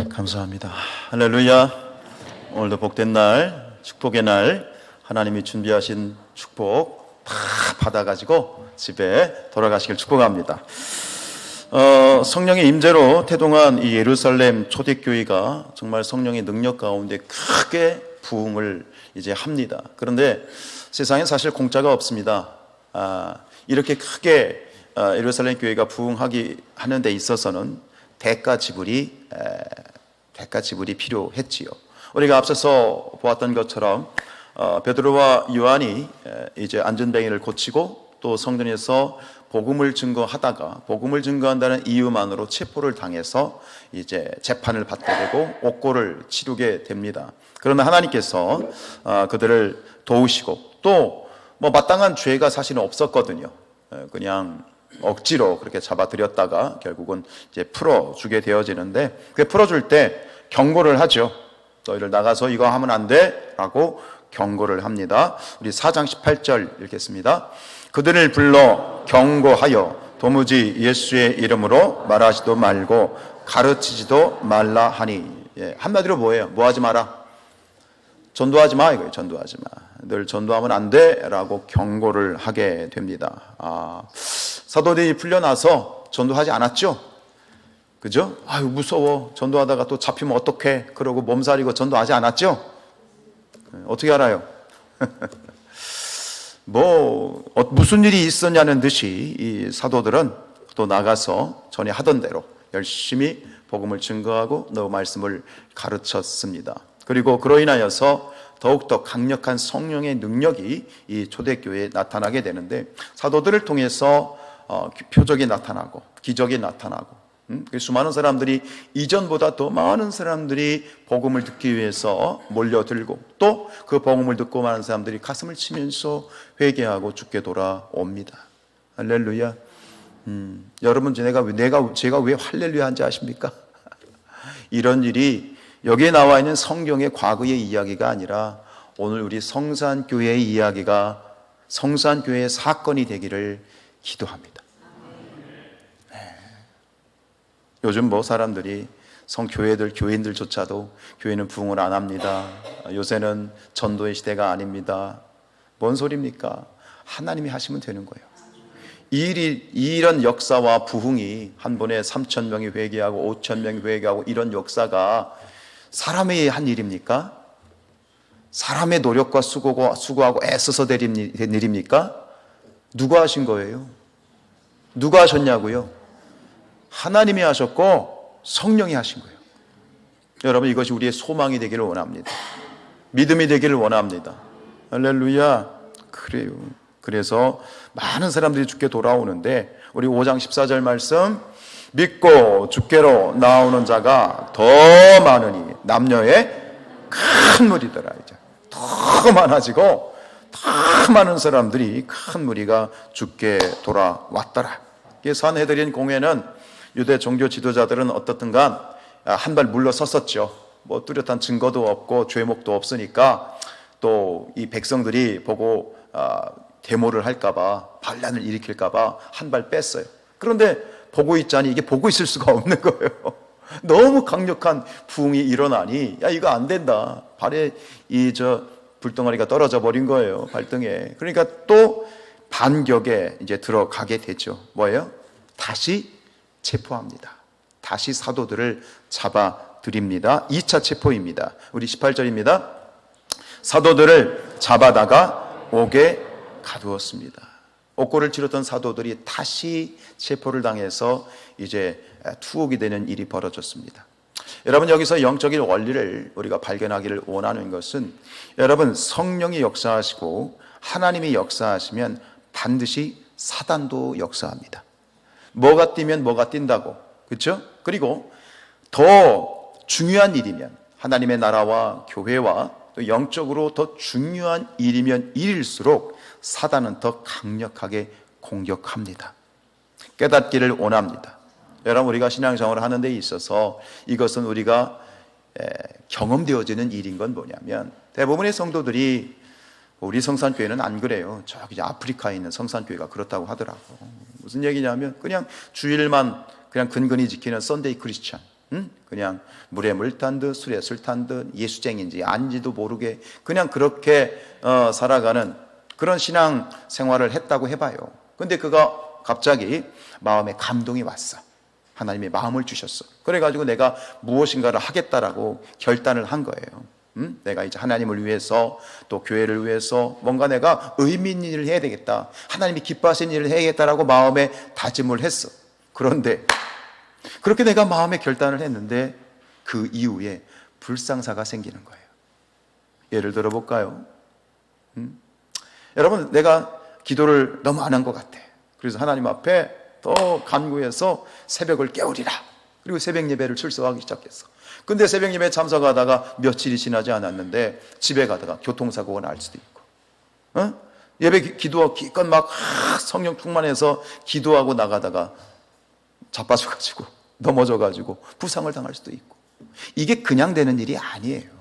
감사합니다. 할렐루야. 오늘도 복된 날, 축복의 날, 하나님이 준비하신 축복 다 받아가지고 집에 돌아가시길 축복합니다. 성령의 임재로 태동한 이 예루살렘 초대교회가 정말 성령의 능력 가운데 크게 부흥을 이제 합니다. 그런데 세상에 사실 공짜가 없습니다. 이렇게 크게 예루살렘 교회가 부흥하기 하는 데 있어서는 대가 지불이 필요했지요. 우리가 앞서서 보았던 것처럼 베드로와 요한이 이제 안전뱅이를 고치고 또 성전에서 복음을 증거한다는 이유만으로 체포를 당해서 이제 재판을 받게 되고 옥고를 치르게 됩니다. 그러나 하나님께서 그들을 도우시고 또 마땅한 죄가 사실은 없었거든요. 그냥 억지로 그렇게 잡아들였다가 결국은 이제 풀어주게 되어지는데, 그 풀어줄 때 경고를 하죠. 너희들 나가서 이거 하면 안 돼 라고 경고를 합니다. 우리 4장 18절 읽겠습니다. 그들을 불러 경고하여 도무지 예수의 이름으로 말하지도 말고 가르치지도 말라 하니. 한마디로 뭐예요? 뭐 하지 마라? 전도하지 마 이거예요. 전도하지 마. 늘 전도하면 안 돼 라고 경고를 하게 됩니다. 사도들이 풀려나서 전도하지 않았죠? 그죠? 아유 무서워, 전도하다가 또 잡히면 어떡해, 그러고 몸살이고 전도하지 않았죠? 어떻게 알아요? 무슨 일이 있었냐는 듯이 이 사도들은 또 나가서 전에 하던 대로 열심히 복음을 증거하고 너 말씀을 가르쳤습니다. 그리고 그로 인하여서 더욱더 강력한 성령의 능력이 이 초대교회에 나타나게 되는데, 사도들을 통해서 표적이 나타나고 기적이 나타나고 수많은 사람들이, 이전보다 더 많은 사람들이 복음을 듣기 위해서 몰려들고 또 그 복음을 듣고 많은 사람들이 가슴을 치면서 회개하고 주께 돌아옵니다. 할렐루야. 여러분 제가 왜 할렐루야 한지 아십니까? 이런 일이 여기에 나와 있는 성경의 과거의 이야기가 아니라 오늘 우리 성산교회의 이야기가, 성산교회의 사건이 되기를 기도합니다. 요즘 사람들이 교인들조차도 교회는 부흥을 안 합니다. 요새는 전도의 시대가 아닙니다. 뭔 소리입니까? 하나님이 하시면 되는 거예요. 이런 역사와 부흥이 한 번에 3,000명이 회개하고 5,000명이 회개하고 이런 역사가 사람의 한 일입니까? 사람의 노력과 수고하고 애써서 된 일입니까? 누가 하신 거예요? 누가 하셨냐고요? 하나님이 하셨고 성령이 하신 거예요. 여러분, 이것이 우리의 소망이 되기를 원합니다. 믿음이 되기를 원합니다. 할렐루야. 그래요. 그래서 많은 사람들이 주께 돌아오는데, 우리 5장 14절 말씀, 믿고 주께로 나오는 자가 더 많으니 남녀의 큰 무리더라. 이제 더 많아지고 더 많은 사람들이, 큰 무리가 주께 돌아왔더라. 산헤드린 공회는 유대 종교 지도자들은 어떻든간 한 발 물러섰었죠. 뚜렷한 증거도 없고 죄목도 없으니까 또 이 백성들이 보고 데모를 할까봐, 반란을 일으킬까봐 한 발 뺐어요. 그런데 보고 있자니 이게 보고 있을 수가 없는 거예요. 너무 강력한 부흥이 일어나니 이거 안 된다. 발에 불덩어리가 떨어져 버린 거예요. 발등에. 그러니까 또 반격에 이제 들어가게 되죠. 뭐예요? 다시 체포합니다. 다시 사도들을 잡아들입니다. 2차 체포입니다. 우리 18절입니다. 사도들을 잡아다가 옥에 가두었습니다. 옥고를 치렀던 사도들이 다시 체포를 당해서 이제 투옥이 되는 일이 벌어졌습니다. 여러분, 여기서 영적인 원리를 우리가 발견하기를 원하는 것은, 여러분, 성령이 역사하시고 하나님이 역사하시면 반드시 사단도 역사합니다. 뭐가 뛰면 뭐가 뛴다고, 그렇죠? 그리고 더 중요한 일이면, 하나님의 나라와 교회와 또 영적으로 더 중요한 일이면 일일수록 사단은 더 강력하게 공격합니다. 깨닫기를 원합니다. 여러분, 우리가 신앙생활을 하는 데 있어서 이것은 우리가 경험되어지는 일인 건 뭐냐면, 대부분의 성도들이, 우리 성산교회는 안 그래요. 저기 아프리카에 있는 성산교회가 그렇다고 하더라고. 무슨 얘기냐면 그냥 주일만 그냥 근근히 지키는 썬데이 크리스찬, 그냥 물에 물 탄 듯 술에 술 탄 듯 예수쟁인지 아닌지도 모르게 그냥 그렇게 살아가는 그런 신앙 생활을 했다고 해봐요. 근데 그가 갑자기 마음에 감동이 왔어. 하나님이 마음을 주셨어. 그래가지고 내가 무엇인가를 하겠다라고 결단을 한 거예요. 내가 이제 하나님을 위해서 또 교회를 위해서 뭔가 내가 의미 있는 일을 해야 되겠다, 하나님이 기뻐하시는 일을 해야겠다라고 마음에 다짐을 했어. 그런데 그렇게 내가 마음에 결단을 했는데 그 이후에 불상사가 생기는 거예요. 예를 들어 볼까요? 여러분, 내가 기도를 너무 안 한 것 같아. 그래서 하나님 앞에 더 간구해서 새벽을 깨우리라. 그리고 새벽 예배를 출석하기 시작했어. 근데 새벽 예배에 참석하다가 며칠이 지나지 않았는데 집에 가다가 교통사고가 날 수도 있고, 예배 기도하고 기껏 막 성령 충만해서 기도하고 나가다가 자빠져가지고 넘어져가지고 부상을 당할 수도 있고, 이게 그냥 되는 일이 아니에요.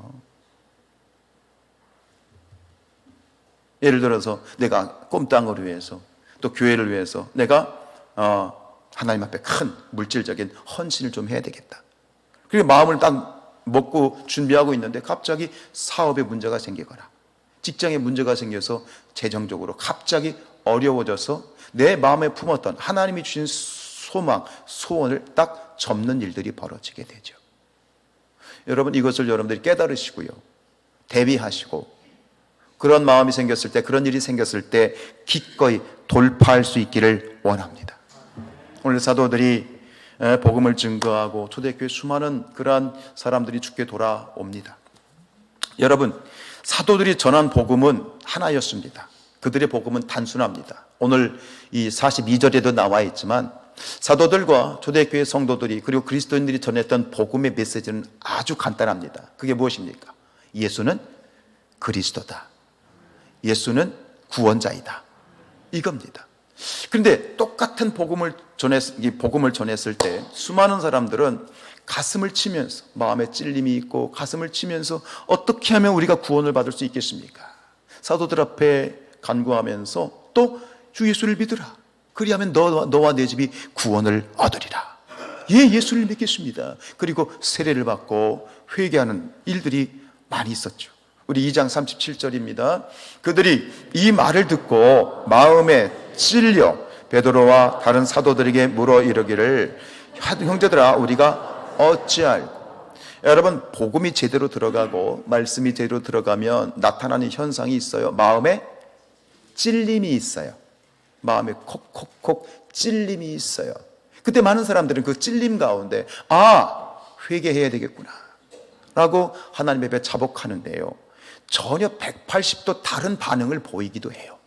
예를 들어서 내가 꼼땅을 위해서 또 교회를 위해서 내가 하나님 앞에 큰 물질적인 헌신을 좀 해야 되겠다. 그리고 마음을 딱 먹고 준비하고 있는데 갑자기 사업에 문제가 생기거나 직장에 문제가 생겨서 재정적으로 갑자기 어려워져서 내 마음에 품었던 하나님이 주신 소망, 소원을 딱 접는 일들이 벌어지게 되죠. 여러분, 이것을 여러분들이 깨달으시고요, 대비하시고 그런 마음이 생겼을 때, 그런 일이 생겼을 때 기꺼이 돌파할 수 있기를 원합니다. 오늘 사도들이 복음을 증거하고 초대교회 수많은 그러한 사람들이 주께 돌아옵니다. 여러분, 사도들이 전한 복음은 하나였습니다. 그들의 복음은 단순합니다. 오늘 이 42절에도 나와 있지만 사도들과 초대교회 성도들이 그리고 그리스도인들이 전했던 복음의 메시지는 아주 간단합니다. 그게 무엇입니까? 예수는 그리스도다. 예수는 구원자이다. 이겁니다. 그런데 똑같은 복음을 전했을 때 수많은 사람들은 가슴을 치면서, 마음에 찔림이 있고 가슴을 치면서 어떻게 하면 우리가 구원을 받을 수 있겠습니까? 사도들 앞에 간구하면서 또 주 예수를 믿으라. 그리하면 너와 내 집이 구원을 얻으리라. 예, 예수를 믿겠습니다. 그리고 세례를 받고 회개하는 일들이 많이 있었죠. 우리 2장 37절입니다. 그들이 이 말을 듣고 마음에 찔려 베드로와 다른 사도들에게 물어 이르기를, 형제들아, 우리가 어찌할꼬. 여러분, 복음이 제대로 들어가고 말씀이 제대로 들어가면 나타나는 현상이 있어요. 마음에 찔림이 있어요. 마음에 콕콕콕 찔림이 있어요. 그때 많은 사람들은 그 찔림 가운데 회개해야 되겠구나 라고 하나님 앞에 자복하는데요, 전혀 180도 다른 반응을 보이기도 해요.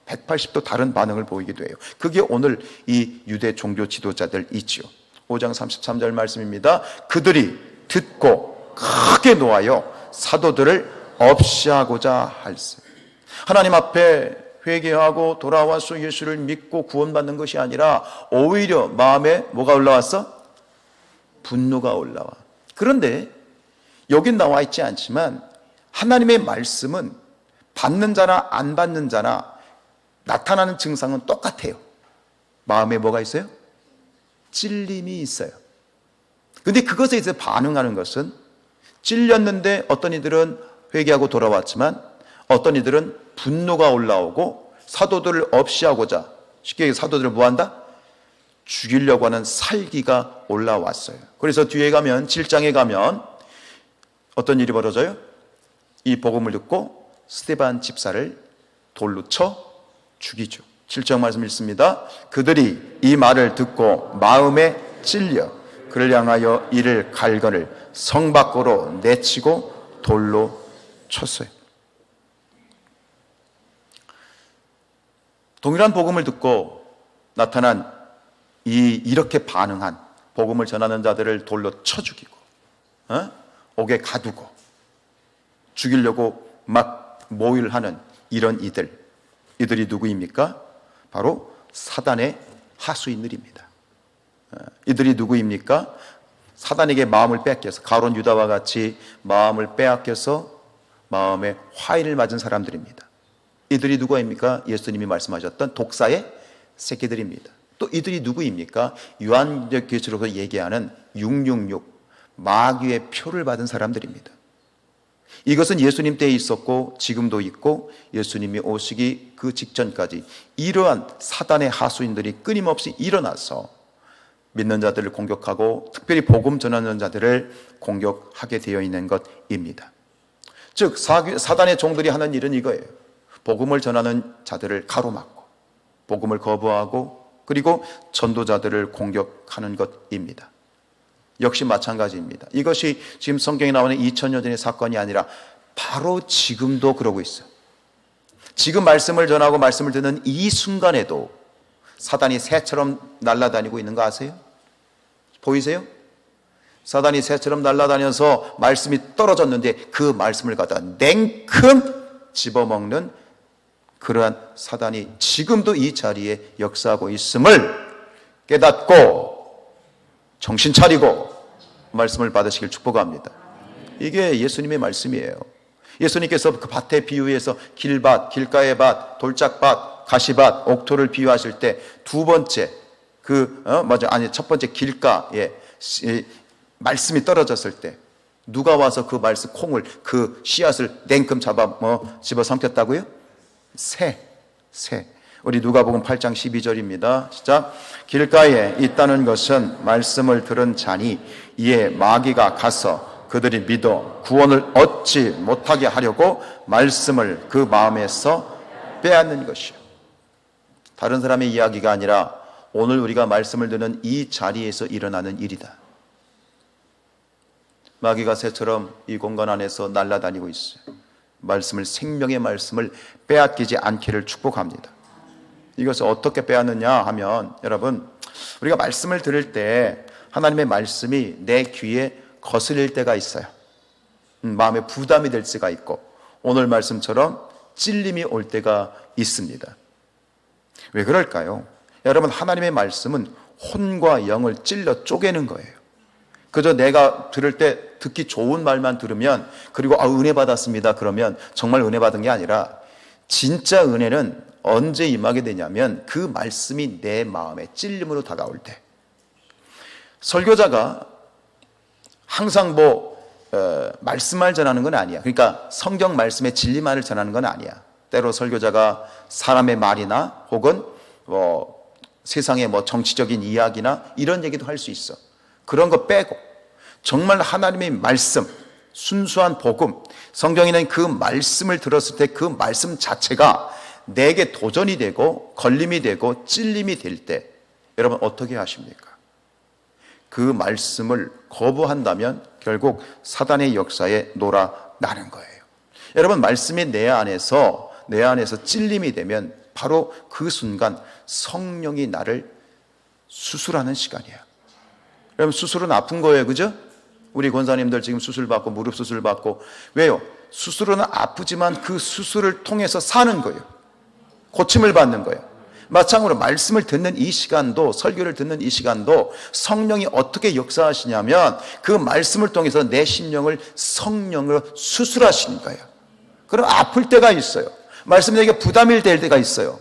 180도 다른 반응을 보이기도 해요. 그게 오늘 이 유대 종교 지도자들 있죠. 5장 33절 말씀입니다. 그들이 듣고 크게 노하여 사도들을 없이하고자 할세. 하나님 앞에 회개하고 돌아와서 예수를 믿고 구원받는 것이 아니라 오히려 마음에 뭐가 올라왔어? 분노가 올라와. 그런데 여긴 나와 있지 않지만 하나님의 말씀은 받는 자나 안 받는 자나 나타나는 증상은 똑같아요. 마음에 뭐가 있어요? 찔림이 있어요. 근데 그것에 대해서 반응하는 것은, 찔렸는데 어떤 이들은 회개하고 돌아왔지만 어떤 이들은 분노가 올라오고 사도들을 없이하고자, 쉽게 얘기해서 사도들을 뭐한다? 죽이려고 하는 살기가 올라왔어요. 그래서 뒤에 가면 7장에 가면 어떤 일이 벌어져요? 이 복음을 듣고 스데반 집사를 돌로 쳐 죽이죠. 7장 말씀 읽습니다. 그들이 이 말을 듣고 마음에 찔려 그를 향하여 이를 갈거를 성 밖으로 내치고 돌로 쳤어요. 동일한 복음을 듣고 나타난 이렇게 반응한, 복음을 전하는 자들을 돌로 쳐 죽이고 옥에 가두고 죽이려고 막 모일하는 이런 이들이 누구입니까? 바로 사단의 하수인들입니다. 이들이 누구입니까? 사단에게 마음을 빼앗겨서, 가룟 유다와 같이 마음을 빼앗겨서 마음에 화인을 맞은 사람들입니다. 이들이 누구입니까? 예수님이 말씀하셨던 독사의 새끼들입니다. 또 이들이 누구입니까? 요한계시록에서 얘기하는 666 마귀의 표를 받은 사람들입니다. 이것은 예수님 때에 있었고 지금도 있고 예수님이 오시기 그 직전까지 이러한 사단의 하수인들이 끊임없이 일어나서 믿는 자들을 공격하고 특별히 복음 전하는 자들을 공격하게 되어 있는 것입니다. 즉 사단의 종들이 하는 일은 이거예요. 복음을 전하는 자들을 가로막고 복음을 거부하고 그리고 전도자들을 공격하는 것입니다. 역시 마찬가지입니다. 이것이 지금 성경에 나오는 2000년 전의 사건이 아니라 바로 지금도 그러고 있어요. 지금 말씀을 전하고 말씀을 듣는 이 순간에도 사단이 새처럼 날아다니고 있는 거 아세요? 보이세요? 사단이 새처럼 날아다녀서 말씀이 떨어졌는데 그 말씀을 갖다 냉큼 집어먹는 그러한 사단이 지금도 이 자리에 역사하고 있음을 깨닫고 정신 차리고 말씀을 받으시길 축복합니다. 이게 예수님의 말씀이에요. 예수님께서 그 밭에 비유해서 길밭, 길가의 밭, 돌짝밭, 가시밭, 옥토를 비유하실 때 두 번째 첫 번째 길가에 말씀이 떨어졌을 때 누가 와서 그 말씀 콩을 그 씨앗을 냉큼 집어 삼켰다고요? 새. 우리 누가복음 8장 12절입니다. 시작. 길가에 있다는 것은 말씀을 들은 자니 이에 마귀가 가서 그들이 믿어 구원을 얻지 못하게 하려고 말씀을 그 마음에서 빼앗는 것이요. 다른 사람의 이야기가 아니라 오늘 우리가 말씀을 듣는 이 자리에서 일어나는 일이다. 마귀가 새처럼 이 공간 안에서 날아다니고 있어요. 생명의 말씀을 빼앗기지 않기를 축복합니다. 이것을 어떻게 빼앗느냐 하면 여러분 우리가 말씀을 들을 때 하나님의 말씀이 내 귀에 거슬릴 때가 있어요. 마음에 부담이 될 때가 있고 오늘 말씀처럼 찔림이 올 때가 있습니다. 왜 그럴까요? 여러분 하나님의 말씀은 혼과 영을 찔러 쪼개는 거예요. 그저 내가 들을 때 듣기 좋은 말만 들으면 그리고 은혜 받았습니다 그러면 정말 은혜 받은 게 아니라 진짜 은혜는 언제 임하게 되냐면 그 말씀이 내 마음에 찔림으로 다가올 때. 설교자가 항상 말씀만 전하는 건 아니야. 그러니까 성경 말씀의 진리만을 전하는 건 아니야. 때로 설교자가 사람의 말이나 혹은 세상의 정치적인 이야기나 이런 얘기도 할 수 있어. 그런 거 빼고 정말 하나님의 말씀, 순수한 복음, 성경에는 그 말씀을 들었을 때 그 말씀 자체가 내게 도전이 되고 걸림이 되고 찔림이 될 때 여러분 어떻게 하십니까? 그 말씀을 거부한다면 결국 사단의 역사에 놀아나는 거예요. 여러분 말씀이 내 안에서 찔림이 되면 바로 그 순간 성령이 나를 수술하는 시간이야. 여러분 수술은 아픈 거예요, 그죠? 우리 권사님들 지금 수술 받고 무릎 수술 받고 왜요? 수술은 아프지만 그 수술을 통해서 사는 거예요. 고침을 받는 거예요. 마찬가지로 말씀을 듣는 이 시간도 설교를 듣는 이 시간도 성령이 어떻게 역사하시냐면 그 말씀을 통해서 내 심령을 성령으로 수술하시는 거예요. 그럼 아플 때가 있어요. 말씀이 내게 부담이 될 때가 있어요.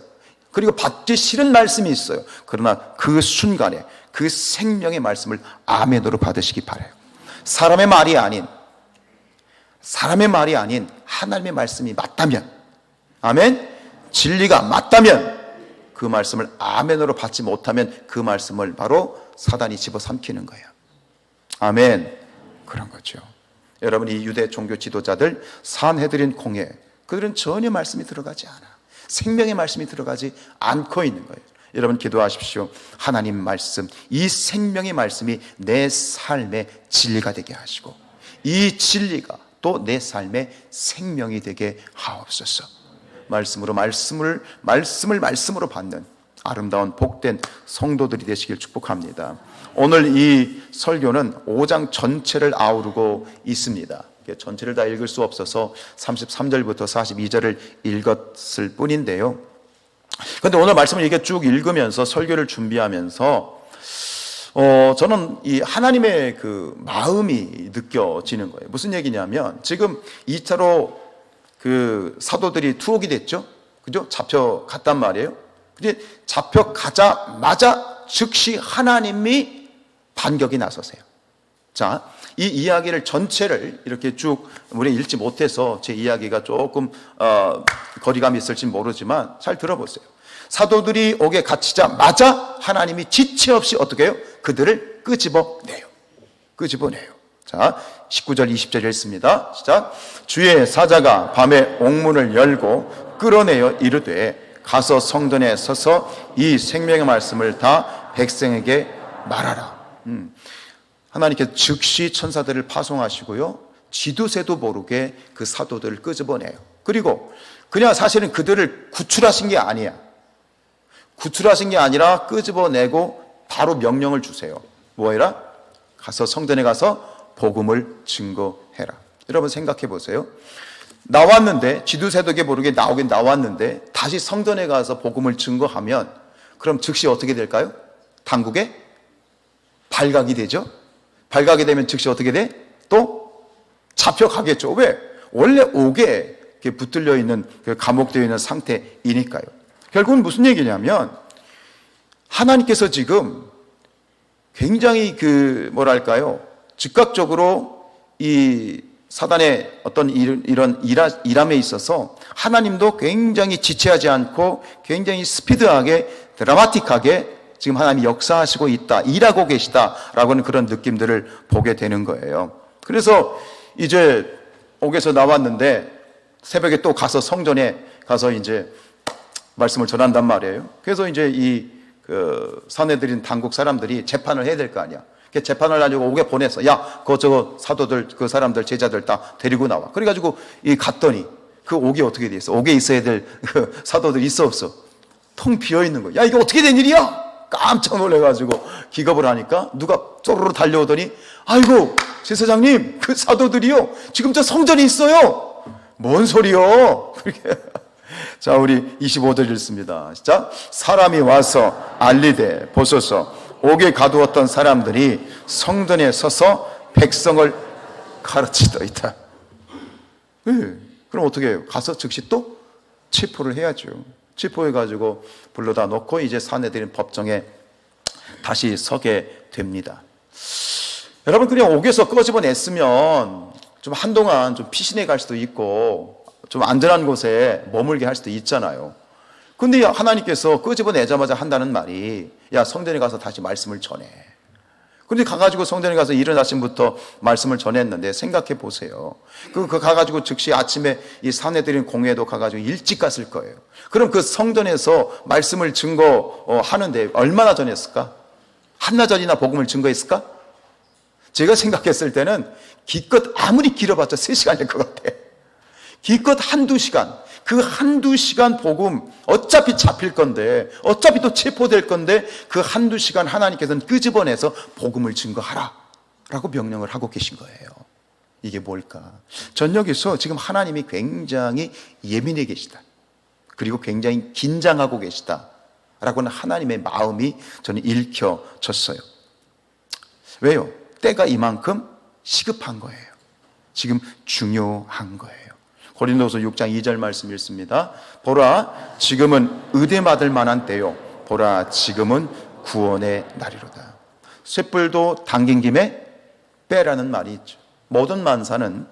그리고 받기 싫은 말씀이 있어요. 그러나 그 순간에 그 생명의 말씀을 아멘으로 받으시기 바라요. 사람의 말이 아닌 하나님의 말씀이 맞다면, 아멘, 진리가 맞다면 그 말씀을 아멘으로 받지 못하면 그 말씀을 바로 사단이 집어삼키는 거예요. 아멘. 그런 거죠. 여러분 이 유대 종교 지도자들 산헤드린 공회 그들은 전혀 말씀이 들어가지 않아. 생명의 말씀이 들어가지 않고 있는 거예요. 여러분 기도하십시오. 하나님 말씀, 이 생명의 말씀이 내 삶의 진리가 되게 하시고 이 진리가 또 내 삶의 생명이 되게 하옵소서. 말씀으로 받는 아름다운 복된 성도들이 되시길 축복합니다. 오늘 이 설교는 5장 전체를 아우르고 있습니다. 전체를 다 읽을 수 없어서 33절부터 42절을 읽었을 뿐인데요. 그런데 오늘 말씀을 이렇게 쭉 읽으면서 설교를 준비하면서 저는 이 하나님의 그 마음이 느껴지는 거예요. 무슨 얘기냐면 지금 2차로 그 사도들이 투옥이 됐죠. 그죠? 잡혀갔단 말이에요. 근데 잡혀가자마자 즉시 하나님이 반격이 나서세요. 자, 이 이야기를 전체를 이렇게 쭉 우리 읽지 못해서 제 이야기가 조금 거리감이 있을지 모르지만 잘 들어보세요. 사도들이 옥에 갇히자마자 하나님이 지체 없이 어떻게 해요? 그들을 끄집어내요. 자, 19절 20절 읽습니다. 시작. 주의 사자가 밤에 옥문을 열고 끌어내어 이르되 가서 성전에 서서 이 생명의 말씀을 다 백성에게 말하라. 하나님께서 즉시 천사들을 파송하시고요, 지도새도 모르게 그 사도들을 끄집어내요. 그리고 그냥 사실은 그들을 구출하신 게 아니야. 구출하신 게 아니라 끄집어내고 바로 명령을 주세요. 뭐해라? 가서 성전에 가서 복음을 증거해라. 여러분 생각해 보세요. 나왔는데, 지도새도 모르게 나오긴 나왔는데 다시 성전에 가서 복음을 증거하면 그럼 즉시 어떻게 될까요? 당국에 발각이 되죠. 발각이 되면 즉시 어떻게 돼? 또 잡혀가겠죠. 왜? 원래 옥에 붙들려 있는, 감옥되어 있는 상태이니까요. 결국은 무슨 얘기냐면 하나님께서 지금 굉장히 즉각적으로 이 사단의 어떤 이런 일함에 있어서 하나님도 굉장히 지체하지 않고 굉장히 스피드하게 드라마틱하게 지금 하나님이 역사하시고 있다, 일하고 계시다라고는 그런 느낌들을 보게 되는 거예요. 그래서 이제 옥에서 나왔는데 새벽에 또 가서 성전에 가서 이제 말씀을 전한단 말이에요. 그래서 이제 사내들인 당국 사람들이 재판을 해야 될 거 아니야. 재판을 가지고 옥에 보냈어. 야, 저거 사도들, 그 사람들, 제자들 다 데리고 나와. 그래가지고 갔더니 그 옥이 어떻게 돼 있어? 옥에 있어야 될 사도들 있어 없어? 통 비어 있는 거야. 야, 이게 어떻게 된 일이야? 깜짝 놀래가지고 기겁을 하니까 누가 쪼르르 달려오더니, 아이고 제사장님, 그 사도들이요 지금 저 성전에 있어요. 뭔 소리요? 자, 우리 25절 읽습니다. 자, 사람이 와서 알리되 보소서 옥에 가두었던 사람들이 성전에 서서 백성을 가르치더이다. 그럼 어떻게 해요? 가서 즉시 또 체포를 해야죠. 체포해가지고 불러다 놓고 이제 사내들인 법정에 다시 서게 됩니다. 여러분, 그냥 옥에서 끄집어냈으면 좀 한동안 좀 피신해 갈 수도 있고 좀 안전한 곳에 머물게 할 수도 있잖아요. 근데 하나님께서 끄집어내자마자 한다는 말이, 야, 성전에 가서 다시 말씀을 전해. 근데 가가지고 성전에 가서 이른 아침부터 말씀을 전했는데 생각해 보세요. 가가지고 즉시 아침에 이 사내들인 공회도 가가지고 일찍 갔을 거예요. 그럼 그 성전에서 말씀을 증거하는데 얼마나 전했을까? 한나절이나 복음을 증거했을까? 제가 생각했을 때는 기껏 아무리 길어봤자 3시간일 것 같아. 기껏 한두 시간. 그 한두 시간 복음, 어차피 잡힐 건데, 어차피 또 체포될 건데, 그 한두 시간 하나님께서는 끄집어내서 복음을 증거하라 라고 명령을 하고 계신 거예요. 이게 뭘까? 전 여기서 지금 하나님이 굉장히 예민해 계시다, 그리고 굉장히 긴장하고 계시다 라고는 하나님의 마음이 저는 읽혀졌어요. 왜요? 때가 이만큼 시급한 거예요. 지금 중요한 거예요. 고린도서 6장 2절 말씀 읽습니다. 보라, 지금은 의대받을 만한 때요. 보라, 지금은 구원의 날이로다. 쇳불도 당긴 김에 빼라는 말이 있죠. 모든 만사는,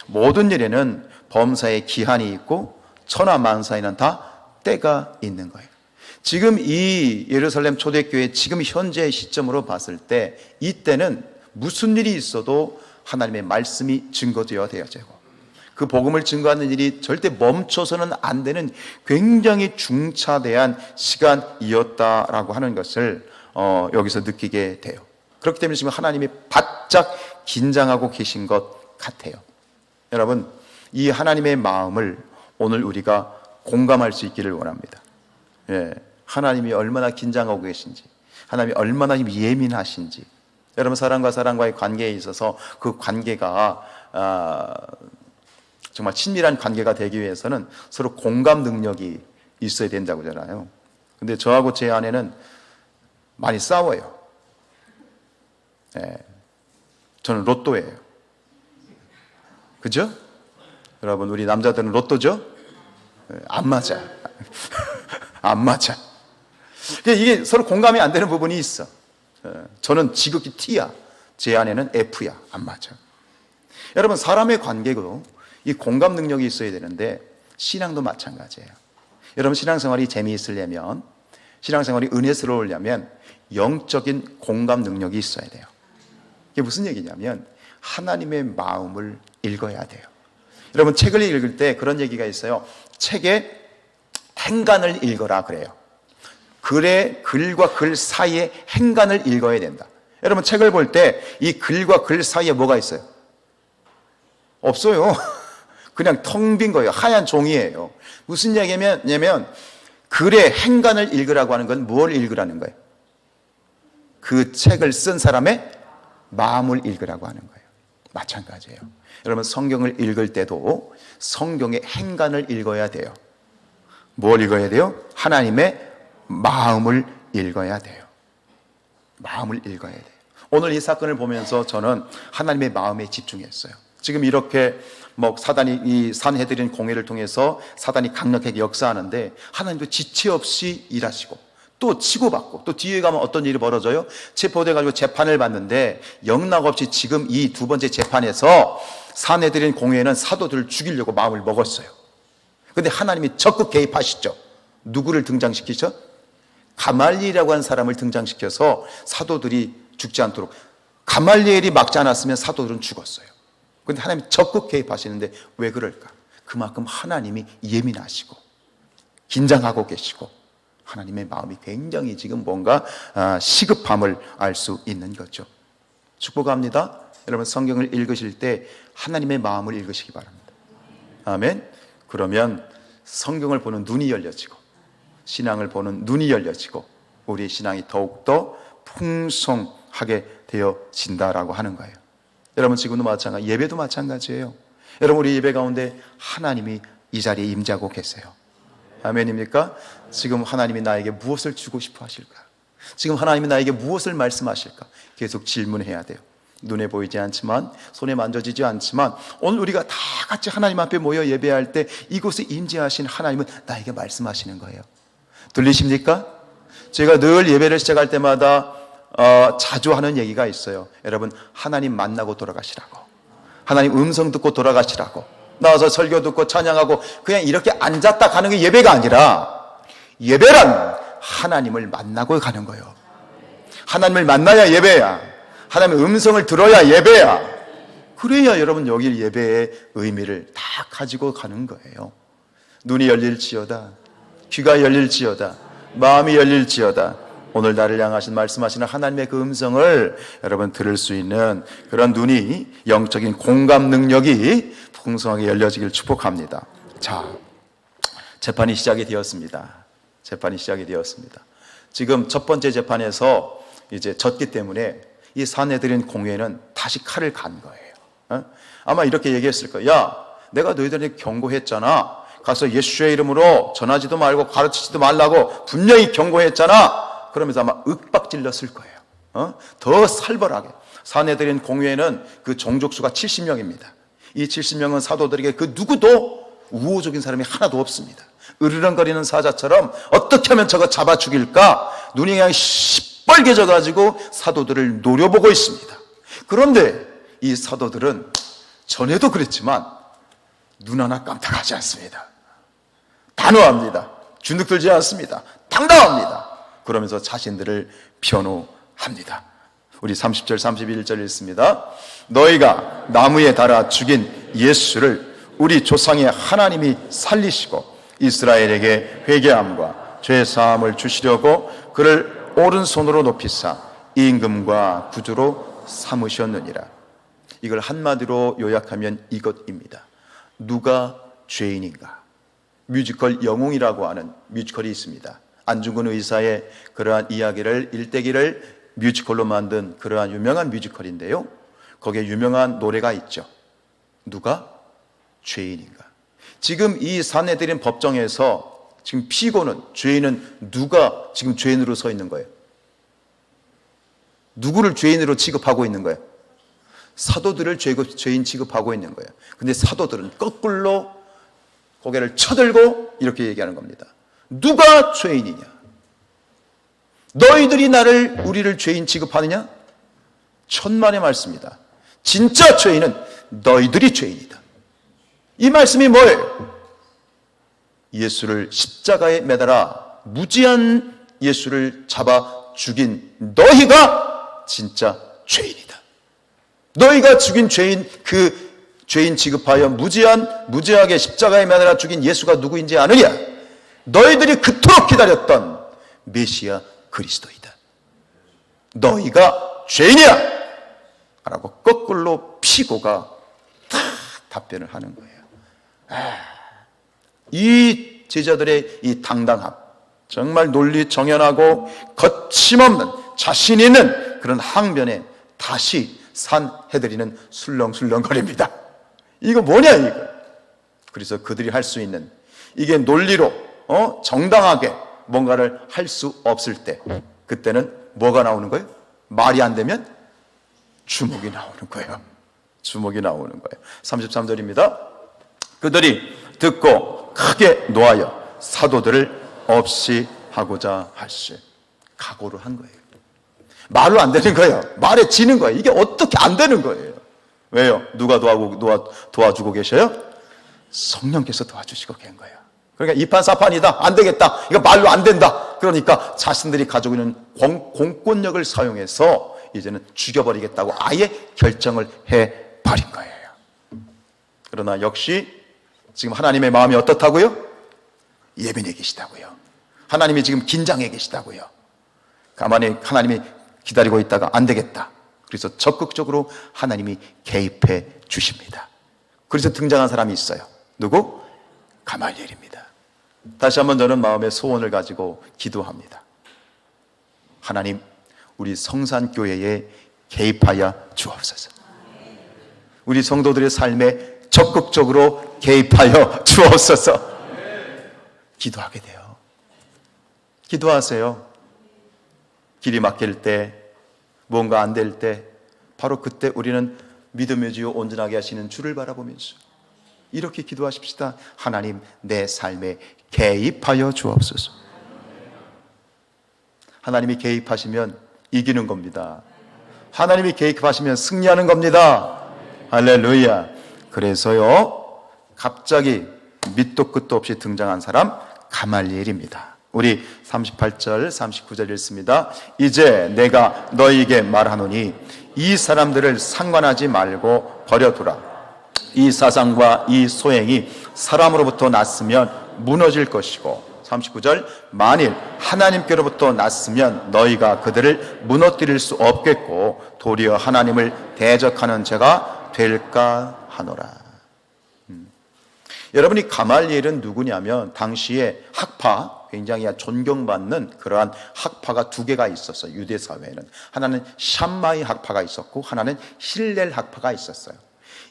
모든 일에는 범사의 기한이 있고 천하만사에는 다 때가 있는 거예요. 지금 이 예루살렘 초대교회 지금 현재 시점으로 봤을 때 이 때는 무슨 일이 있어도 하나님의 말씀이 증거되어야 되고, 그 복음을 증거하는 일이 절대 멈춰서는 안 되는 굉장히 중차대한 시간이었다라고 하는 것을 여기서 느끼게 돼요. 그렇기 때문에 지금 하나님이 바짝 긴장하고 계신 것 같아요. 여러분, 이 하나님의 마음을 오늘 우리가 공감할 수 있기를 원합니다. 예, 하나님이 얼마나 긴장하고 계신지, 하나님이 얼마나 예민하신지. 여러분, 사람과 사람과의 관계에 있어서 그 관계가 정말 친밀한 관계가 되기 위해서는 서로 공감 능력이 있어야 된다고 하잖아요. 근데 저하고 제 아내는 많이 싸워요. 예, 저는 로또예요. 그죠? 여러분, 우리 남자들은 로또죠? 예, 안 맞아. 안 맞아. 이게 서로 공감이 안 되는 부분이 있어. 저는 지극히 T야. 제 안에는 F야. 안 맞아. 여러분, 사람의 관계도 이 공감 능력이 있어야 되는데 신앙도 마찬가지예요. 여러분, 신앙생활이 재미있으려면, 신앙생활이 은혜스러우려면 영적인 공감 능력이 있어야 돼요. 이게 무슨 얘기냐면 하나님의 마음을 읽어야 돼요. 여러분, 책을 읽을 때 그런 얘기가 있어요. 책의 행간을 읽어라 그래요. 글과 글 사이의 행간을 읽어야 된다. 여러분, 책을 볼 때 이 글과 글 사이에 뭐가 있어요? 없어요. 그냥 텅 빈 거예요. 하얀 종이에요. 무슨 얘기냐면 글의 행간을 읽으라고 하는 건 뭘 읽으라는 거예요? 그 책을 쓴 사람의 마음을 읽으라고 하는 거예요. 마찬가지예요. 여러분, 성경을 읽을 때도 성경의 행간을 읽어야 돼요. 뭘 읽어야 돼요? 하나님의 마음을 읽어야 돼요. 마음을 읽어야 돼요. 오늘 이 사건을 보면서 저는 하나님의 마음에 집중했어요. 지금 이렇게 사단이 이 산헤드린 공회를 통해서 사단이 강력하게 역사하는데 하나님도 지체 없이 일하시고 또 치고받고 또 뒤에 가면 어떤 일이 벌어져요? 체포돼 가지고 재판을 받는데 영락없이 지금 이 두 번째 재판에서 산헤드린 공회는 사도들을 죽이려고 마음을 먹었어요. 근데 하나님이 적극 개입하시죠. 누구를 등장시키죠? 가말리엘이라고 하는 사람을 등장시켜서 사도들이 죽지 않도록. 가말리엘이 막지 않았으면 사도들은 죽었어요. 그런데 하나님이 적극 개입하시는데 왜 그럴까? 그만큼 하나님이 예민하시고 긴장하고 계시고 하나님의 마음이 굉장히 지금 뭔가 시급함을 알 수 있는 거죠. 축복합니다. 여러분, 성경을 읽으실 때 하나님의 마음을 읽으시기 바랍니다. 아멘. 그러면 성경을 보는 눈이 열려지고 신앙을 보는 눈이 열려지고 우리의 신앙이 더욱더 풍성하게 되어진다라고 하는 거예요. 여러분, 지금도 마찬가지, 예배도 마찬가지예요. 여러분, 우리 예배 가운데 하나님이 이 자리에 임재하고 계세요. 아멘입니까? 지금 하나님이 나에게 무엇을 주고 싶어 하실까? 지금 하나님이 나에게 무엇을 말씀하실까? 계속 질문해야 돼요. 눈에 보이지 않지만, 손에 만져지지 않지만 오늘 우리가 다 같이 하나님 앞에 모여 예배할 때 이곳에 임재하신 하나님은 나에게 말씀하시는 거예요. 들리십니까? 제가 늘 예배를 시작할 때마다 자주 하는 얘기가 있어요. 여러분, 하나님 만나고 돌아가시라고. 하나님 음성 듣고 돌아가시라고. 나와서 설교 듣고 찬양하고 그냥 이렇게 앉았다 가는 게 예배가 아니라, 예배란 하나님을 만나고 가는 거예요. 하나님을 만나야 예배야. 하나님의 음성을 들어야 예배야. 그래야 여러분 여기 예배의 의미를 다 가지고 가는 거예요. 눈이 열릴지어다, 귀가 열릴지어다, 마음이 열릴지어다. 오늘 나를 향하신 말씀하시는 하나님의 그 음성을 여러분 들을 수 있는 그런 눈이, 영적인 공감 능력이 풍성하게 열려지길 축복합니다. 자, 재판이 시작이 되었습니다. 재판이 시작이 되었습니다. 지금 첫 번째 재판에서 이제 졌기 때문에 이 산헤드린 공회는 다시 칼을 간 거예요. 아마 이렇게 얘기했을 거예요. 야, 내가 너희들에게 경고했잖아. 가서 예수의 이름으로 전하지도 말고 가르치지도 말라고 분명히 경고했잖아. 그러면서 아마 윽박질렀을 거예요. 더 살벌하게. 산헤드린 공회는 그 종족수가 70명입니다. 이 70명은 사도들에게 그 누구도 우호적인 사람이 하나도 없습니다. 으르렁거리는 사자처럼 어떻게 하면 저거 잡아 죽일까? 눈이 그냥 시뻘개져 가지고 사도들을 노려보고 있습니다. 그런데 이 사도들은 전에도 그랬지만 눈 하나 깜짝하지 않습니다. 단호합니다. 주눅들지 않습니다. 당당합니다. 그러면서 자신들을 변호합니다. 우리 30절 31절 읽습니다. 너희가 나무에 달아 죽인 예수를 우리 조상의 하나님이 살리시고 이스라엘에게 회개함과 죄사함을 주시려고 그를 오른손으로 높이사 임금과 구주로 삼으셨느니라. 이걸 한마디로 요약하면 이것입니다. 누가 죄인인가? 뮤지컬 영웅이라고 하는 뮤지컬이 있습니다. 안중근 의사의 그러한 이야기를, 일대기를 뮤지컬로 만든 그러한 유명한 뮤지컬인데요, 거기에 유명한 노래가 있죠. 누가 죄인인가? 지금 이 산헤드린 법정에서 지금 피고는, 죄인은 누가 지금 죄인으로 서 있는 거예요? 누구를 죄인으로 취급하고 있는 거예요? 사도들을 죄인 취급하고 있는 거예요. 근데 사도들은 거꾸로 고개를 쳐들고 이렇게 얘기하는 겁니다. 누가 죄인이냐? 너희들이 우리를 죄인 취급하느냐? 천만의 말씀이다. 진짜 죄인은 너희들이 죄인이다. 이 말씀이 뭐예요? 예수를 십자가에 매달아 무지한 예수를 잡아 죽인 너희가 진짜 죄인이다. 너희가 죽인 죄인, 그 죄인 취급하여 무지하게 십자가에 매달아 죽인 예수가 누구인지 아느냐? 너희들이 그토록 기다렸던 메시아 그리스도이다. 너희가 죄인이야! 라고 거꾸로 피고가 다 답변을 하는 거예요. 이 제자들의 이 당당함, 정말 논리 정연하고 거침없는 자신 있는 그런 항변에 다시 산헤드리는 술렁술렁거립니다. 이거 뭐냐 이거. 그래서 그들이 할 수 있는, 이게 논리로 정당하게 뭔가를 할 수 없을 때, 그때는 뭐가 나오는 거예요? 말이 안 되면 주먹이 나오는 거예요. 주먹이 나오는 거예요. 33절입니다. 그들이 듣고 크게 노하여 사도들을 없이 하고자 할시. 각오를 한 거예요. 말로 안 되는 거예요. 말에 지는 거예요. 이게 어떻게 안 되는 거예요. 왜요? 누가 도와주고 계셔요? 성령께서 도와주시고 계신 거예요. 그러니까 이판사판이다, 안 되겠다, 이거 말로 안 된다. 그러니까 자신들이 가지고 있는 공권력을 사용해서 이제는 죽여버리겠다고 아예 결정을 해버린 거예요. 그러나 역시 지금 하나님의 마음이 어떻다고요? 예민해 계시다고요. 하나님이 지금 긴장해 계시다고요. 가만히 하나님이 기다리고 있다가 안 되겠다. 그래서 적극적으로 하나님이 개입해 주십니다. 그래서 등장한 사람이 있어요. 누구? 가말리엘입니다. 다시 한번 저는 마음의 소원을 가지고 기도합니다. 하나님, 우리 성산교회에 개입하여 주옵소서. 우리 성도들의 삶에 적극적으로 개입하여 주옵소서. 기도하게 돼요. 기도하세요. 길이 막힐 때, 뭔가 안 될 때, 바로 그때 우리는 믿음의 주요 온전하게 하시는 주를 바라보면서 이렇게 기도하십시다. 하나님, 내 삶에 개입하여 주옵소서. 하나님이 개입하시면 이기는 겁니다. 하나님이 개입하시면 승리하는 겁니다. 할렐루야. 그래서요, 갑자기 밑도 끝도 없이 등장한 사람 가말리엘입니다. 우리 38절 39절 읽습니다. 이제 내가 너희에게 말하노니 이 사람들을 상관하지 말고 버려두라. 이 사상과 이 소행이 사람으로부터 났으면 무너질 것이고, 39절 만일 하나님께로부터 났으면 너희가 그들을 무너뜨릴 수 없겠고 도리어 하나님을 대적하는 죄가 될까 하노라. 여러분이 가말리엘은 누구냐면 당시에 학파, 굉장히 존경받는 그러한 학파가 두 개가 있었어요. 유대 사회에는 하나는 샴마이 학파가 있었고 하나는 힐렐 학파가 있었어요.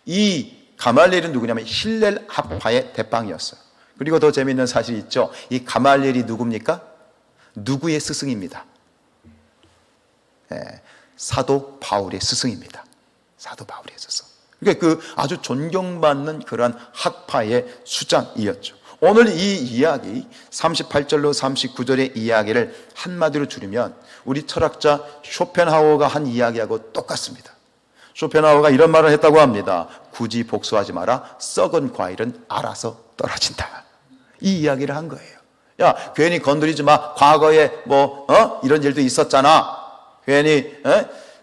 이 가말리엘은 누구냐면 힐렐 학파의 대빵이었어요. 그리고 더 재미있는 사실이 있죠. 이 가말리엘이 누굽니까? 누구의 스승입니다? 사도 바울의 스승입니다. 사도 바울의 스승. 그러니까 그 아주 존경받는 그러한 학파의 수장이었죠. 오늘 이 이야기 38절로 39절의 이야기를 한마디로 줄이면 우리 철학자 쇼펜하우어가 한 이야기하고 똑같습니다. 쇼펜하우어가 이런 말을 했다고 합니다. 굳이 복수하지 마라. 썩은 과일은 알아서 떨어진다. 이 이야기를 한 거예요. 야, 괜히 건드리지 마. 과거에 이런 일도 있었잖아. 괜히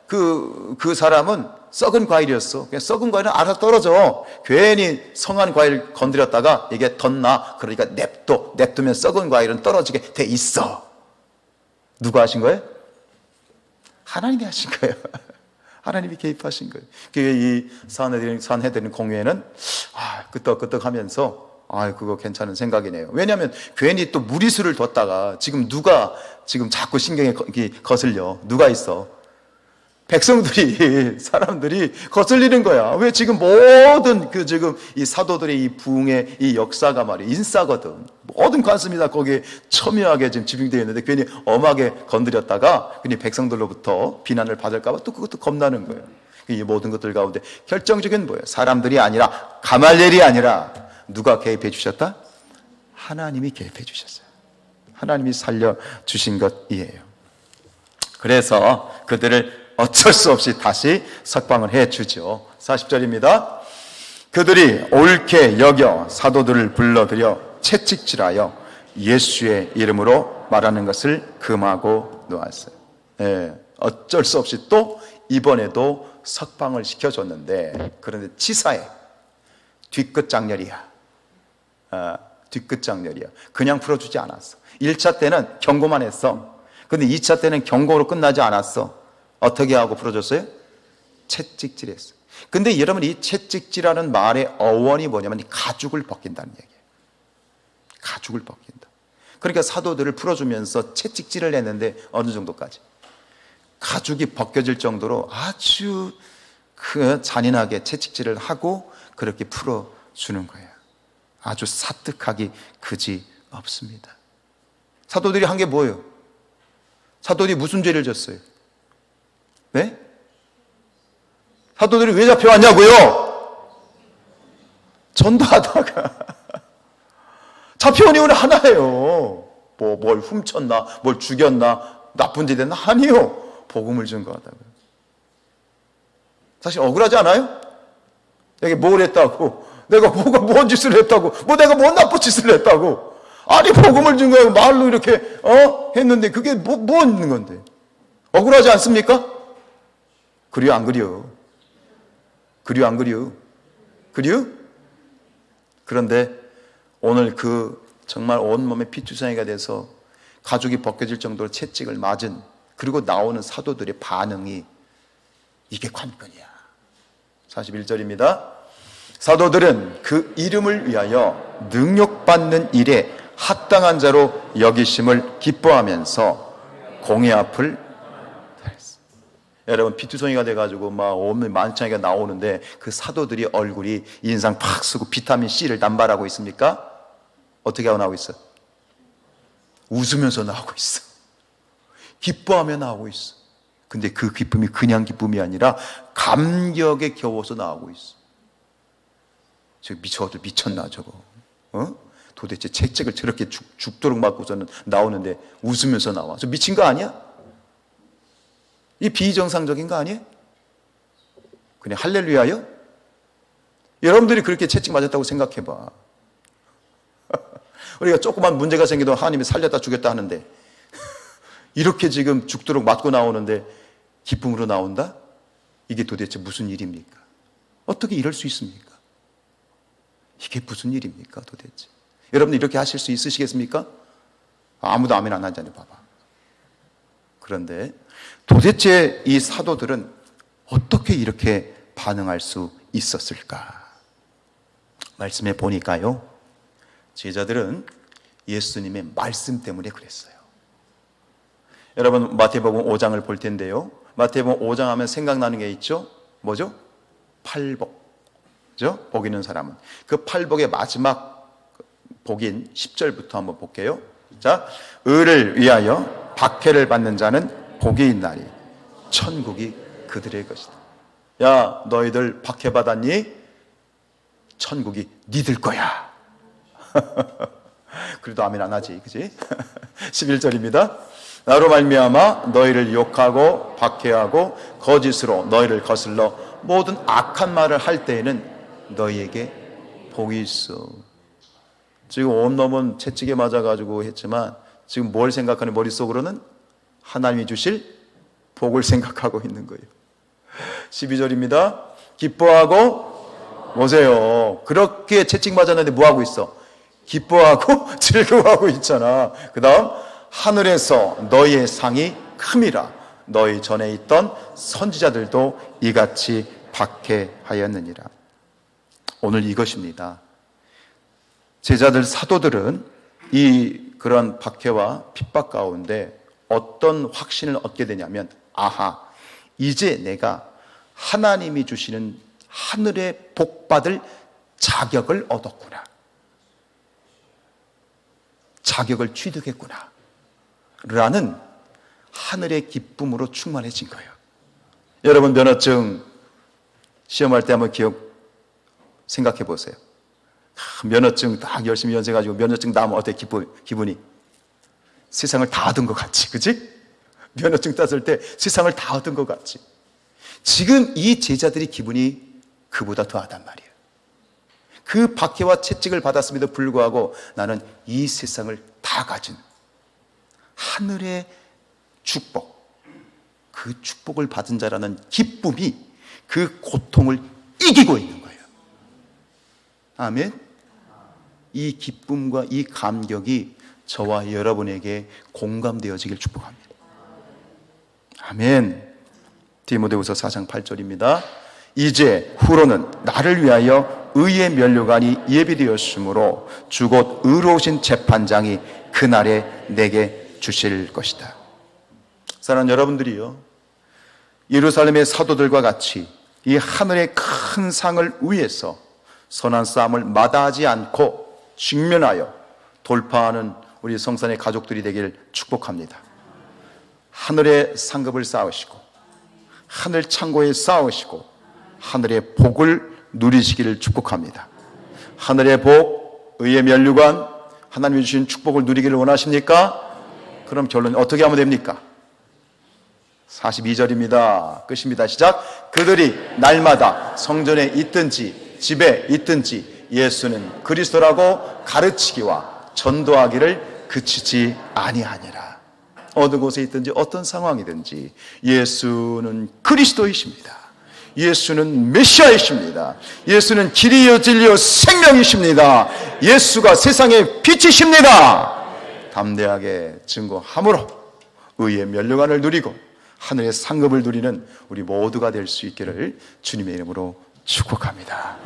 그 사람은 썩은 과일이었어. 그냥 썩은 과일은 알아서 떨어져. 괜히 성한 과일 건드렸다가 이게 덧나. 그러니까 냅두면 썩은 과일은 떨어지게 돼 있어. 누가 하신 거예요? 하나님이 하신 거예요. 하나님이 개입하신 거예요. 이 산헤드린 공회에는 끄떡끄떡하면서 그거 괜찮은 생각이네요. 왜냐하면 괜히 또 무리수를 뒀다가 지금 누가 지금 자꾸 신경에 거슬려. 누가 있어? 백성들이, 사람들이 거슬리는 거야. 왜? 지금 모든 지금 이 사도들의 이 부흥의 이 역사가 말이야, 인싸거든. 모든 관심이 다 거기에 첨예하게 지금 집중되어 있는데 괜히 엄하게 건드렸다가 괜히 백성들로부터 비난을 받을까봐 또 그것도 겁나는 거예요. 이 모든 것들 가운데 결정적인 뭐예요? 사람들이 아니라, 가말리엘이 아니라 누가 개입해 주셨다? 하나님이 개입해 주셨어요. 하나님이 살려주신 것이에요. 그래서 그들을 어쩔 수 없이 다시 석방을 해주죠. 40절입니다. 그들이 옳게 여겨 사도들을 불러들여 채찍질하여 예수의 이름으로 말하는 것을 금하고 놓았어요. 어쩔 수 없이 또 이번에도 석방을 시켜줬는데, 그런데 치사해. 뒤끝 장렬이야. 뒤끝 장렬이야. 그냥 풀어주지 않았어. 1차 때는 경고만 했어. 근데 2차 때는 경고로 끝나지 않았어. 어떻게 하고 풀어줬어요? 채찍질했어. 근데 여러분, 이 채찍질하는 말의 어원이 뭐냐면 가죽을 벗긴다는 얘기예요. 가죽을 벗긴다. 그러니까 사도들을 풀어주면서 채찍질을 했는데 어느 정도까지? 가죽이 벗겨질 정도로 아주 잔인하게 채찍질을 하고 그렇게 풀어주는 거예요. 아주 사특하기 그지 없습니다. 사도들이 한 게 뭐예요? 사도들이 무슨 죄를 졌어요? 네? 사도들이 왜 잡혀왔냐고요? 전도하다가 잡혀온 이유는 하나예요. 뭘 훔쳤나, 뭘 죽였나, 나쁜 짓 했나? 아니요. 복음을 증거하다고요. 사실 억울하지 않아요? 내가 뭘 했다고, 내가 뭔 짓을 했다고, 내가 뭔 나쁜 짓을 했다고. 아니, 복음을 증거하고 말로 이렇게 했는데 그게 뭐 있는 건데? 억울하지 않습니까? 그려 안 그려? 그려 안 그려? 그려? 그런데 오늘 정말 온몸에 피투성이가 돼서 가죽이 벗겨질 정도로 채찍을 맞은, 그리고 나오는 사도들의 반응이 이게 관건이야. 41절입니다. 사도들은 그 이름을 위하여 능력받는 일에 합당한 자로 여기심을 기뻐하면서 공회 앞을 달았어요. 여러분, 피투성이가 돼가지고 막 온몸에 만창이가 나오는데 그 사도들이 얼굴이 인상 팍 쓰고 비타민 C를 남발하고 있습니까? 어떻게 하고 나오고 있어? 웃으면서 나오고 있어. 기뻐하며 나오고 있어. 근데 그 기쁨이 그냥 기쁨이 아니라 감격에 겨워서 나오고 있어. 저거 미쳤나 저거? 도대체 채찍을 저렇게 죽도록 맞고서는 나오는데 웃으면서 나와. 저 미친 거 아니야? 이 비정상적인 거 아니에요? 그냥 할렐루야요? 여러분들이 그렇게 채찍 맞았다고 생각해봐. 우리가 조그만 문제가 생기도 하나님이 살렸다 죽였다 하는데 이렇게 지금 죽도록 맞고 나오는데 기쁨으로 나온다? 이게 도대체 무슨 일입니까? 어떻게 이럴 수 있습니까? 이게 무슨 일입니까 도대체? 여러분들 이렇게 하실 수 있으시겠습니까? 아무도 아멘 안 하잖아요. 봐봐. 그런데 도대체 이 사도들은 어떻게 이렇게 반응할 수 있었을까? 말씀해 보니까요, 제자들은 예수님의 말씀 때문에 그랬어요. 여러분, 마태복음 5장을 볼 텐데요, 마태복음 5장 하면 생각나는 게 있죠? 뭐죠? 팔복. 그죠? 복 있는 사람은. 그 팔복의 마지막 복인 10절부터 한번 볼게요. 자, 의를 위하여 박해를 받는 자는 복이 있나니 천국이 그들의 것이다. 야, 너희들 박해 받았니? 천국이 니들 거야. 그래도 아멘 안 하지, 그지? 11절입니다. 나로 말미암아 너희를 욕하고 박해하고 거짓으로 너희를 거슬러 모든 악한 말을 할 때에는 너희에게 복이 있어. 지금 온몸은 채찍에 맞아가지고 했지만 지금 뭘 생각하는 머릿속으로는 하나님이 주실 복을 생각하고 있는 거예요. 12절입니다. 기뻐하고 보세요. 그렇게 채찍 맞았는데 뭐하고 있어? 기뻐하고 즐거워하고 있잖아. 그 다음, 하늘에서 너희의 상이 큼이라. 너희 전에 있던 선지자들도 이같이 박해하였느니라. 오늘 이것입니다. 제자들, 사도들은 그런 박해와 핍박 가운데 어떤 확신을 얻게 되냐면, 아하, 이제 내가 하나님이 주시는 하늘의 복받을 자격을 얻었구나. 자격을 취득했구나. 라는 하늘의 기쁨으로 충만해진 거예요. 여러분, 면허증 시험할 때 한번 생각해 보세요. 면허증 딱 열심히 연습해가지고 면허증 나오면 어때? 기분이? 세상을 다 얻은 것 같지, 그치? 면허증 땄을 때 세상을 다 얻은 것 같지. 지금 이 제자들의 기분이 그보다 더하단 말이에요. 그 박해와 채찍을 받았음에도 불구하고 나는 이 세상을 다 가진 하늘의 축복, 그 축복을 받은 자라는 기쁨이 그 고통을 이기고 있는 거예요. 아멘. 이 기쁨과 이 감격이 저와 여러분에게 공감되어지길 축복합니다. 아멘. 디모데후서 4장 8절입니다. 이제 후로는 나를 위하여 의의 면류관이 예비되었으므로 주 곧 의로우신 재판장이 그날에 내게 주실 것이다. 사랑하는 여러분들이요, 예루살렘의 사도들과 같이 이 하늘의 큰 상을 위해서 선한 싸움을 마다하지 않고 직면하여 돌파하는 우리 성산의 가족들이 되길 축복합니다. 하늘의 상급을 쌓으시고 하늘 창고에 쌓으시고 하늘의 복을 누리시기를 축복합니다. 하늘의 복, 의의 면류관, 하나님이 주신 축복을 누리기를 원하십니까? 그럼 결론 어떻게 하면 됩니까? 42절입니다. 끝입니다. 시작. 그들이 날마다 성전에 있든지 집에 있든지 예수는 그리스도라고 가르치기와 전도하기를 그치지 아니하니라. 어느 곳에 있든지 어떤 상황이든지 예수는 그리스도이십니다. 예수는 메시아이십니다. 예수는 길이요 진리요 생명이십니다. 예수가 세상의 빛이십니다. 담대하게 증거함으로 의의 면류관을 누리고 하늘의 상급을 누리는 우리 모두가 될 수 있기를 주님의 이름으로 축복합니다.